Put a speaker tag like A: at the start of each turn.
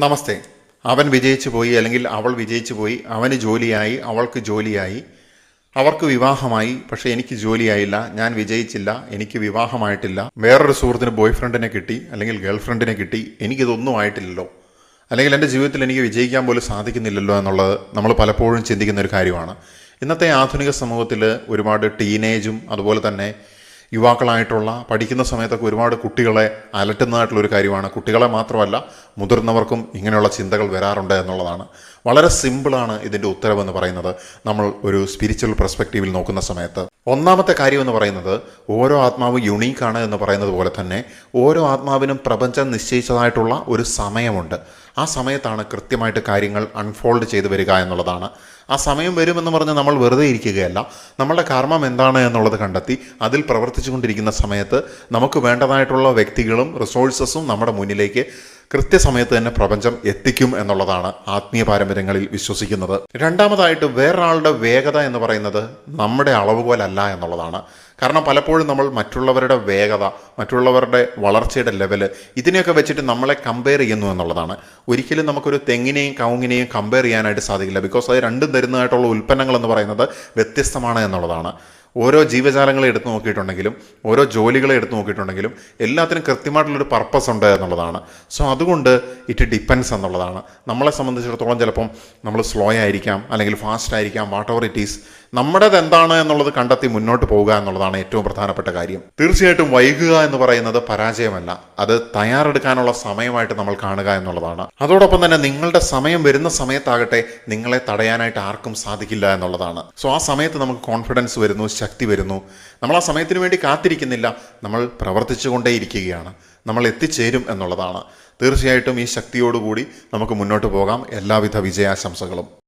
A: നമസ്തേ. അവൻ വിജയിച്ചു പോയി, അല്ലെങ്കിൽ അവൾ വിജയിച്ചു പോയി. അവന് ജോലിയായി, അവൾക്ക് ജോലിയായി, അവർക്ക് വിവാഹമായി. പക്ഷേ എനിക്ക് ജോലിയായില്ല, ഞാൻ വിജയിച്ചില്ല, എനിക്ക് വിവാഹമായിട്ടില്ല. വേറൊരു സുഹൃത്തിന് ബോയ് ഫ്രണ്ടിനെ കിട്ടി, അല്ലെങ്കിൽ ഗേൾ ഫ്രണ്ടിനെ കിട്ടി, എനിക്കിതൊന്നും ആയിട്ടില്ലല്ലോ, അല്ലെങ്കിൽ എൻ്റെ ജീവിതത്തിൽ എനിക്ക് വിജയിക്കാൻ പോലും സാധിക്കുന്നില്ലല്ലോ എന്നുള്ളത് നമ്മൾ പലപ്പോഴും ചിന്തിക്കുന്ന ഒരു കാര്യമാണ്. ഇന്നത്തെ ആധുനിക സമൂഹത്തിൽ ഒരുപാട് ടീനേജും അതുപോലെ തന്നെ യുവാക്കളായിട്ടുള്ള പഠിക്കുന്ന സമയത്തൊക്കെ ഒരുപാട് കുട്ടികളെ അലട്ടുന്നതായിട്ടുള്ളൊരു കാര്യമാണ്. കുട്ടികളെ മാത്രമല്ല, മുതിർന്നവർക്കും ഇങ്ങനെയുള്ള ചിന്തകൾ വരാറുണ്ട് എന്നുള്ളതാണ്. വളരെ സിമ്പിളാണ് ഇതിൻ്റെ ഉത്തരവെന്ന് പറയുന്നത്, നമ്മൾ ഒരു സ്പിരിച്വൽ പെർസ്പെക്റ്റീവിൽ നോക്കുന്ന സമയത്ത്. ഒന്നാമത്തെ കാര്യം എന്ന് പറയുന്നത്, ഓരോ ആത്മാവും യുണീക്കാണ് എന്ന് പറയുന്നത് പോലെ തന്നെ ഓരോ ആത്മാവിനും പ്രപഞ്ചം നിശ്ചയിച്ചതായിട്ടുള്ള ഒരു സമയമുണ്ട്. ആ സമയത്താണ് കൃത്യമായിട്ട് കാര്യങ്ങൾ അൺഫോൾഡ് ചെയ്തു വരിക എന്നുള്ളതാണ്. ആ സമയം വരുമെന്ന് പറഞ്ഞ് നമ്മൾ വെറുതെ ഇരിക്കുകയല്ല. നമ്മളുടെ കർമ്മം എന്താണ് എന്നുള്ളത് കണ്ടെത്തി അതിൽ പ്രവർത്തിച്ചു കൊണ്ടിരിക്കുന്ന സമയത്ത് നമുക്ക് വേണ്ടതായിട്ടുള്ള വ്യക്തികളും റിസോഴ്സസും നമ്മുടെ മുന്നിലേക്ക് കൃത്യസമയത്ത് തന്നെ പ്രപഞ്ചം എത്തിക്കും എന്നുള്ളതാണ് ആത്മീയ പാരമ്പര്യങ്ങളിൽ വിശ്വസിക്കുന്നത്. രണ്ടാമതായിട്ട്, വേറൊരാളുടെ വേഗത എന്ന് പറയുന്നത് നമ്മുടെ അളവുകോലല്ല എന്നുള്ളതാണ്. കാരണം പലപ്പോഴും നമ്മൾ മറ്റുള്ളവരുടെ വേഗത, മറ്റുള്ളവരുടെ വളർച്ചയുടെ ലെവല്, ഇതിനെയൊക്കെ വെച്ചിട്ട് നമ്മളെ കമ്പയർ ചെയ്യുന്നു എന്നുള്ളതാണ്. ഒരിക്കലും നമുക്കൊരു തെങ്ങിനെയും കവുങ്ങിനെയും കമ്പയർ ചെയ്യാനായിട്ട് സാധിക്കില്ല. ബിക്കോസ് അത് രണ്ടും തരുന്നതായിട്ടുള്ള ഉൽപ്പന്നങ്ങൾ എന്ന് പറയുന്നത് വ്യത്യസ്തമാണ് എന്നുള്ളതാണ്. ഓരോ ജീവജാലങ്ങളെ എടുത്തു നോക്കിയിട്ടുണ്ടെങ്കിലും ഓരോ ജോലികളെ എടുത്തു നോക്കിയിട്ടുണ്ടെങ്കിലും എല്ലാത്തിനും കൃത്യമായിട്ടുള്ളൊരു പർപ്പസ് ഉണ്ട് എന്നുള്ളതാണ്. സോ അതുകൊണ്ട് ഇറ്റ് ഡിപ്പെൻസ് എന്നുള്ളതാണ്. നമ്മളെ സംബന്ധിച്ചിടത്തോളം ചിലപ്പം നമ്മൾ സ്ലോ ആയിരിക്കാം, അല്ലെങ്കിൽ ഫാസ്റ്റ് ആയിരിക്കാം, വാട്ട് എവർ ഇറ്റ് ഈസ്. നമ്മുടേത് എന്താണ് എന്നുള്ളത് കണ്ടെത്തി മുന്നോട്ട് പോവുക എന്നുള്ളതാണ് ഏറ്റവും പ്രധാനപ്പെട്ട കാര്യം. തീർച്ചയായിട്ടും വൈകുക എന്ന് പറയുന്നത് പരാജയമല്ല, അത് തയ്യാറെടുക്കാനുള്ള സമയമായിട്ട് നമ്മൾ കാണുക എന്നുള്ളതാണ്. അതോടൊപ്പം തന്നെ നിങ്ങളുടെ സമയം വരുന്ന സമയത്താകട്ടെ നിങ്ങളെ തടയാനായിട്ട് ആർക്കും സാധിക്കില്ല എന്നുള്ളതാണ്. സോ ആ സമയത്ത് നമുക്ക് കോൺഫിഡൻസ് വരുന്നു, ശക്തി വരുന്നു. നമ്മൾ ആ സമയത്തിന് വേണ്ടി കാത്തിരിക്കുന്നില്ല, നമ്മൾ പ്രവർത്തിച്ചു കൊണ്ടേയിരിക്കുകയാണ്. നമ്മൾ എത്തിച്ചേരും എന്നുള്ളതാണ്. തീർച്ചയായിട്ടും ഈ ശക്തിയോടുകൂടി നമുക്ക് മുന്നോട്ട് പോകാം. എല്ലാവിധ വിജയാശംസകളും.